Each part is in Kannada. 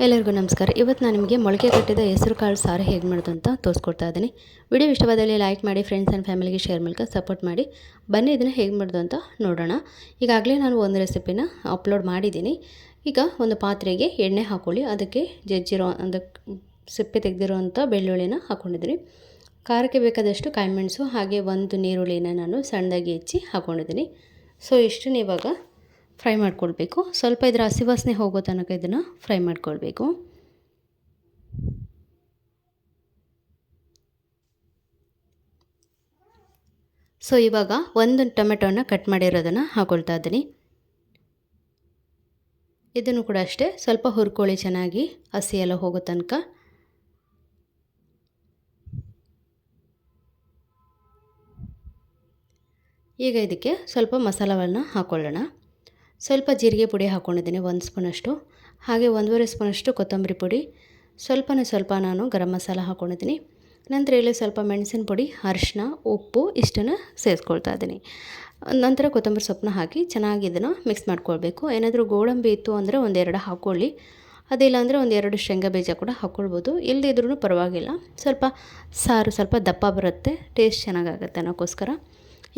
ಎಲ್ಲರಿಗೂ ನಮಸ್ಕಾರ. ಇವತ್ತು ನಾನು ನಿಮಗೆ ಮೊಳಕೆ ಕಟ್ಟಿದ ಹೆಸರು ಕಾಳು ಸಾರು ಹೇಗೆ ಮಾಡೋದು ಅಂತ ತೋರಿಸ್ಕೊಡ್ತಾ ಇದ್ದೀನಿ. ವಿಡಿಯೋ ಇಷ್ಟವಾದಲ್ಲಿ ಲೈಕ್ ಮಾಡಿ, ಫ್ರೆಂಡ್ಸ್ ಆ್ಯಂಡ್ ಫ್ಯಾಮಿಲಿಗೆ ಶೇರ್ ಮೂಲಕ ಸಪೋರ್ಟ್ ಮಾಡಿ. ಬನ್ನಿ ಇದನ್ನು ಹೇಗೆ ಮಾಡೋದು ಅಂತ ನೋಡೋಣ. ಈಗಾಗಲೇ ನಾನು ಒಂದು ರೆಸಿಪಿನ ಅಪ್ಲೋಡ್ ಮಾಡಿದ್ದೀನಿ. ಈಗ ಒಂದು ಪಾತ್ರೆಗೆ ಎಣ್ಣೆ ಹಾಕ್ಕೊಳ್ಳಿ. ಅದಕ್ಕೆ ಜಜ್ಜಿರೋ ಅದಕ್ಕೆ ಸಿಪ್ಪೆ ತೆಗೆದಿರೋವಂಥ ಬೆಳ್ಳುಳ್ಳಿನ ಹಾಕ್ಕೊಂಡಿದ್ದೀನಿ. ಖಾರಕ್ಕೆ ಬೇಕಾದಷ್ಟು ಕಾಯಿಮೆಣಸು ಹಾಗೆ ಒಂದು ನೀರುಳ್ಳಿನ ನಾನು ಸಣ್ಣದಾಗಿ ಹೆಚ್ಚಿ ಹಾಕ್ಕೊಂಡಿದ್ದೀನಿ. ಸೊ ಇಷ್ಟನ್ನು ಇವಾಗ ಫ್ರೈ ಮಾಡ್ಕೊಳ್ಬೇಕು. ಸ್ವಲ್ಪ ಇದರ ಹಸಿ ವಾಸನೆ ಹೋಗೋ ತನಕ ಇದನ್ನು ಫ್ರೈ ಮಾಡ್ಕೊಳ್ಬೇಕು. ಸೊ ಇವಾಗ ಒಂದು ಟೊಮೆಟೊನ ಕಟ್ ಮಾಡಿರೋದನ್ನು ಹಾಕ್ಕೊಳ್ತಾ ಇದ್ದೀನಿ. ಇದನ್ನು ಕೂಡ ಅಷ್ಟೇ ಸ್ವಲ್ಪ ಹುರ್ಕೊಳ್ಳಿ ಚೆನ್ನಾಗಿ, ಹಸಿ ಎಲ್ಲ ಹೋಗೋ ತನಕ. ಈಗ ಇದಕ್ಕೆ ಸ್ವಲ್ಪ ಮಸಾಲವನ್ನು ಹಾಕ್ಕೊಳ್ಳೋಣ. ಸ್ವಲ್ಪ ಜೀರಿಗೆ ಪುಡಿ ಹಾಕ್ಕೊಂಡಿದ್ದೀನಿ, 1 ಸ್ಪೂನಷ್ಟು. ಹಾಗೆ 1.5 ಸ್ಪೂನಷ್ಟು ಕೊತ್ತಂಬರಿ ಪುಡಿ, ಸ್ವಲ್ಪ ನಾನು ಗರಂ ಮಸಾಲ ಹಾಕ್ಕೊಂಡಿದ್ದೀನಿ. ನಂತರ ಇಲ್ಲಿ ಸ್ವಲ್ಪ ಮೆಣಸಿನ ಪುಡಿ, ಅರಿಶಿನ, ಉಪ್ಪು ಇಷ್ಟನ್ನು ಸೇರಿಸ್ಕೊಳ್ತಾ ಇದ್ದೀನಿ. ನಂತರ ಕೊತ್ತಂಬರಿ ಸೊಪ್ಪನ್ನ ಹಾಕಿ ಚೆನ್ನಾಗಿ ಇದನ್ನು ಮಿಕ್ಸ್ ಮಾಡ್ಕೊಳ್ಬೇಕು. ಏನಾದರೂ ಗೋಡಂಬಿ ಇತ್ತು ಅಂದರೆ 1-2 ಹಾಕ್ಕೊಳ್ಳಿ. ಅದಿಲ್ಲ ಅಂದರೆ 1-2 ಶೇಂಗಾ ಬೀಜ ಕೂಡ ಹಾಕ್ಕೊಳ್ಬೋದು. ಇಲ್ಲದಿದ್ರೂ ಪರವಾಗಿಲ್ಲ. ಸ್ವಲ್ಪ ಸಾರು ಸ್ವಲ್ಪ ದಪ್ಪ ಬರುತ್ತೆ, ಟೇಸ್ಟ್ ಚೆನ್ನಾಗಾಗುತ್ತೆ ಅನ್ನೋಕ್ಕೋಸ್ಕರ.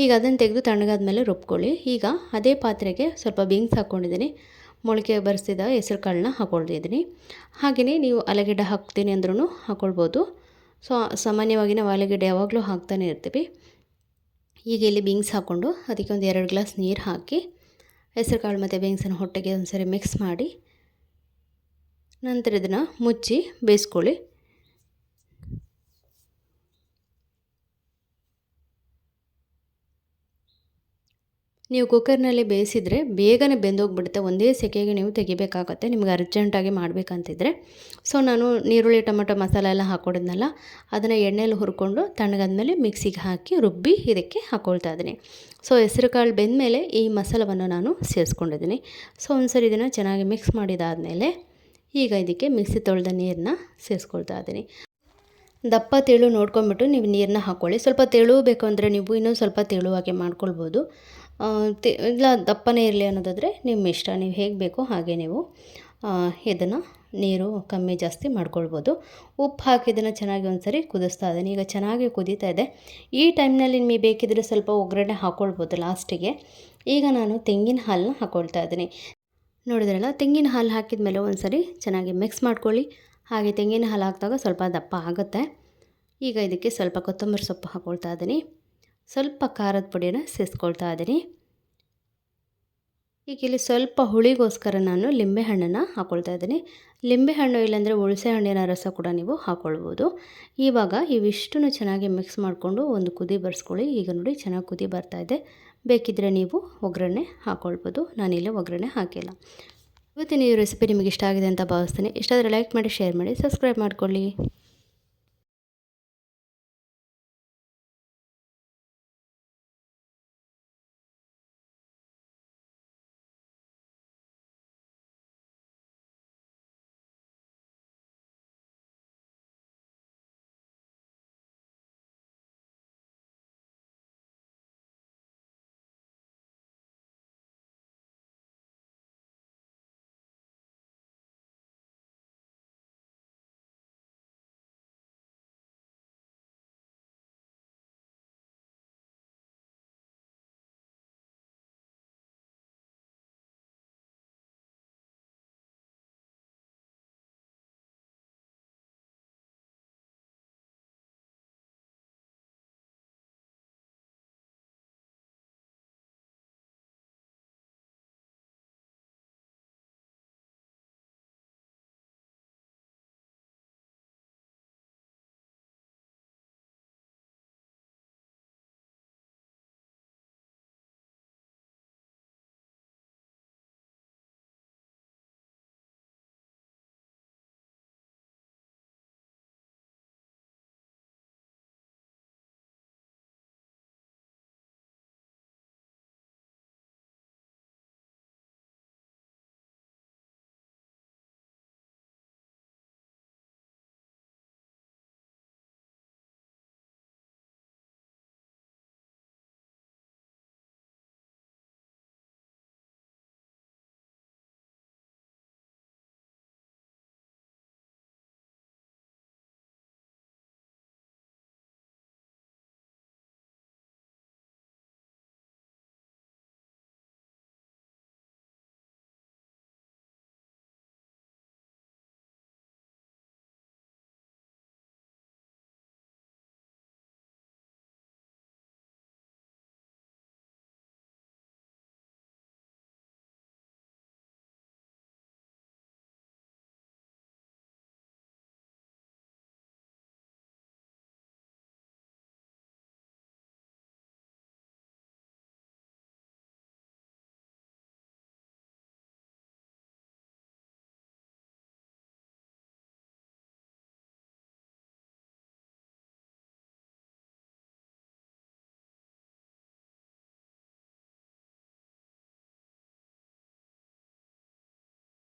ಈಗ ಅದನ್ನು ತೆಗೆದು ತಣ್ಣಗಾದ ಮೇಲೆ ರುಬ್ಕೊಳ್ಳಿ. ಈಗ ಅದೇ ಪಾತ್ರೆಗೆ ಸ್ವಲ್ಪ ಬೀನ್ಸ್ ಹಾಕ್ಕೊಂಡಿದ್ದೀನಿ. ಮೊಳಕೆ ಬರಿಸಿದ ಹೆಸರು ಕಾಳನ್ನ ಹಾಕ್ಕೊಳ್ತಿದ್ದೀನಿ. ಹಾಗೆಯೇ ನೀವು ಆಲೂಗೆಡ್ಡೆ ಹಾಕ್ತೀನಿ ಅಂದ್ರೂ ಹಾಕ್ಕೊಳ್ಬೋದು. ಸೊ ಸಾಮಾನ್ಯವಾಗಿ ನಾವು ಆಲೂಗೆಡ್ಡೆ ಯಾವಾಗಲೂ ಹಾಕ್ತಾನೆ ಇರ್ತೀವಿ. ಈಗ ಇಲ್ಲಿ ಬೀನ್ಸ್ ಹಾಕ್ಕೊಂಡು ಅದಕ್ಕೆ 1-2 ಗ್ಲಾಸ್ ನೀರು ಹಾಕಿ ಹೆಸರು ಕಾಳು ಮತ್ತು ಬೀನ್ಸನ್ನು ಒಟ್ಟಿಗೆ ಒಂದು ಸರಿ ಮಿಕ್ಸ್ ಮಾಡಿ ನಂತರ ಇದನ್ನು ಮುಚ್ಚಿ ಬೇಯಿಸ್ಕೊಳ್ಳಿ. ನೀವು ಕುಕ್ಕರ್ನಲ್ಲಿ ಬೇಯಿಸಿದರೆ ಬೇಗನೆ ಬೆಂದೋಗ್ಬಿಡುತ್ತೆ. ಒಂದೇ ಸೆಕೆಗೆ ನೀವು ತೆಗಿಬೇಕಾಗತ್ತೆ ನಿಮ್ಗೆ ಅರ್ಜೆಂಟಾಗಿ ಮಾಡಬೇಕಂತಿದ್ರೆ. ಸೊ ನಾನು ನೀರುಳ್ಳಿ ಟೊಮೆಟೊ ಮಸಾಲೆ ಎಲ್ಲ ಹಾಕ್ಕೊಂಡಿದ್ನಲ್ಲ, ಅದನ್ನು ಎಣ್ಣೆಯಲ್ಲಿ ಹುರ್ಕೊಂಡು ತಣ್ಣಗಾದ್ಮೇಲೆ ಮಿಕ್ಸಿಗೆ ಹಾಕಿ ರುಬ್ಬಿ ಇದಕ್ಕೆ ಹಾಕ್ಕೊಳ್ತಾ ಇದ್ದೀನಿ. ಸೊ ಹೆಸರು ಕಾಳು ಬೆಂದಮೇಲೆ ಈ ಮಸಾಲವನ್ನು ನಾನು ಸೇರಿಸ್ಕೊಂಡಿದ್ದೀನಿ. ಸೊ ಒಂದು ಸರಿ ಇದನ್ನು ಚೆನ್ನಾಗಿ ಮಿಕ್ಸ್ ಮಾಡಿದಾದಮೇಲೆ ಈಗ ಇದಕ್ಕೆ ಮಿಕ್ಸಿ ತೊಳೆದ ನೀರನ್ನ ಸೇರಿಸ್ಕೊಳ್ತಾ ಇದ್ದೀನಿ. ದಪ್ಪ ತೆಳು ನೋಡ್ಕೊಂಬಿಟ್ಟು ನೀವು ನೀರನ್ನ ಹಾಕ್ಕೊಳ್ಳಿ. ಸ್ವಲ್ಪ ತೆಳು ಬೇಕು ಅಂದರೆ ನೀವು ಇನ್ನೂ ಸ್ವಲ್ಪ ತೆಳುವಾಗಿ ಮಾಡ್ಕೊಳ್ಬೋದು. ಇಲ್ಲ ದಪ್ಪನೇ ಇರಲಿ ಅನ್ನೋದಾದರೆ ನಿಮ್ಮ ಇಷ್ಟ, ನೀವು ಹೇಗೆ ಬೇಕೋ ಹಾಗೆ ನೀವು ಇದನ್ನು ನೀರು ಕಮ್ಮಿ ಜಾಸ್ತಿ ಮಾಡ್ಕೊಳ್ಬೋದು. ಉಪ್ಪು ಹಾಕಿ ಇದನ್ನು ಚೆನ್ನಾಗಿ ಒಂದು ಸರಿ ಕುದಿಸ್ತಾ ಇದ್ದೀನಿ. ಈಗ ಚೆನ್ನಾಗಿ ಕುದೀತಾ ಇದೆ. ಈ ಟೈಮ್ನಲ್ಲಿ ನಿಮಗೆ ಬೇಕಿದ್ದರೆ ಸ್ವಲ್ಪ ಒಗ್ಗರಣೆ ಹಾಕ್ಕೊಳ್ಬೋದು ಲಾಸ್ಟಿಗೆ. ಈಗ ನಾನು ತೆಂಗಿನ ಹಾಲನ್ನ ಹಾಕ್ಕೊಳ್ತಾ ಇದ್ದೀನಿ. ನೋಡಿದ್ರಲ್ಲ, ತೆಂಗಿನ ಹಾಲು ಹಾಕಿದ ಮೇಲೆ ಒಂದು ಸರಿ ಚೆನ್ನಾಗಿ ಮಿಕ್ಸ್ ಮಾಡ್ಕೊಳ್ಳಿ. ಹಾಗೆ ತೆಂಗಿನ ಹಾಲು ಹಾಕಿದಾಗ ಸ್ವಲ್ಪ ದಪ್ಪ ಆಗುತ್ತೆ. ಈಗ ಇದಕ್ಕೆ ಸ್ವಲ್ಪ ಕೊತ್ತಂಬರಿ ಸೊಪ್ಪು ಹಾಕ್ಕೊಳ್ತಾ ಇದ್ದೀನಿ. ಸ್ವಲ್ಪ ಖಾರದ ಪುಡಿನ ಸೇರಿಸ್ಕೊಳ್ತಾ ಇದ್ದೀನಿ. ಈಗ ಇಲ್ಲಿ ಸ್ವಲ್ಪ ಹುಳಿಗೋಸ್ಕರ ನಾನು ಲಿಂಬೆಹಣ್ಣನ್ನು ಹಾಕ್ಕೊಳ್ತಾ ಇದ್ದೀನಿ. ಲಿಂಬೆಹಣ್ಣು ಇಲ್ಲಾಂದರೆ ಹುಣಸೆ ಹಣ್ಣಿನ ರಸ ಕೂಡ ನೀವು ಹಾಕ್ಕೊಳ್ಬೋದು. ಇವಾಗ ಇವಿಷ್ಟನ್ನು ಚೆನ್ನಾಗಿ ಮಿಕ್ಸ್ ಮಾಡಿಕೊಂಡು ಒಂದು ಕುದಿ ಬರ್ಸ್ಕೊಳ್ಳಿ. ಈಗ ನೋಡಿ ಚೆನ್ನಾಗಿ ಕುದಿ ಬರ್ತಾಯಿದೆ. ಬೇಕಿದ್ದರೆ ನೀವು ಒಗ್ಗರಣೆ ಹಾಕ್ಕೊಳ್ಬೋದು. ನಾನಿಲ್ಲಿ ಒಗ್ಗರಣೆ ಹಾಕಿಲ್ಲ. ಇವತ್ತಿನ ಈ ರೆಸಿಪಿ ನಿಮಗೆ ಇಷ್ಟ ಆಗಿದೆ ಅಂತ ಭಾವಿಸ್ತೀನಿ. ಇಷ್ಟ ಆದರೆ ಲೈಕ್ ಮಾಡಿ, ಶೇರ್ ಮಾಡಿ, ಸಬ್ಸ್ಕ್ರೈಬ್ ಮಾಡ್ಕೊಳ್ಳಿ.